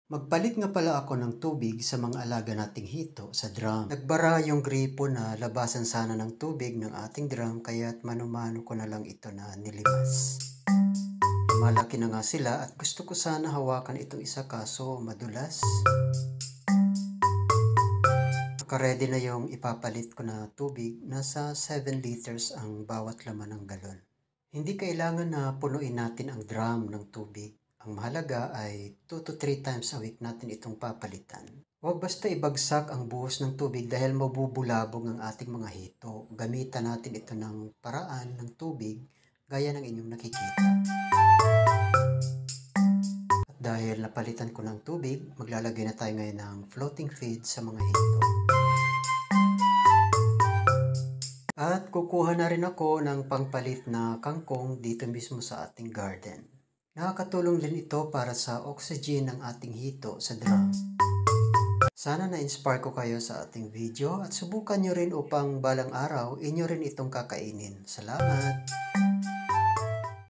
Magpalit nga pala ako ng tubig sa mga alaga nating hito sa drum. Nagbara yung gripo na labasan sana ng tubig ng ating drum kaya't mano-mano ko na lang ito na nilimas. Malaki na nga sila at gusto ko sana hawakan itong isa kaso madulas. Naka-ready na yung ipapalit ko na tubig. Nasa 7 liters ang bawat laman ng galon. Hindi kailangan na punuin natin ang drum ng tubig. Ang mahalaga ay 2 to 3 times a week natin itong papalitan. Huwag basta ibagsak ang buhos ng tubig dahil mabubulabog ang ating mga hito. Gamitan natin ito ng paraan ng tubig gaya ng inyong nakikita. At dahil napalitan ko ng tubig, maglalagay na tayo ngayon ng floating feed sa mga hito. At kukuha na rin ako ng pangpalit na kangkong dito mismo sa ating garden. Nakakatulong din ito para sa oxygen ng ating hito sa drum. Sana na-inspire ko kayo sa ating video at subukan nyo rin upang balang araw inyo rin itong kakainin. Salamat!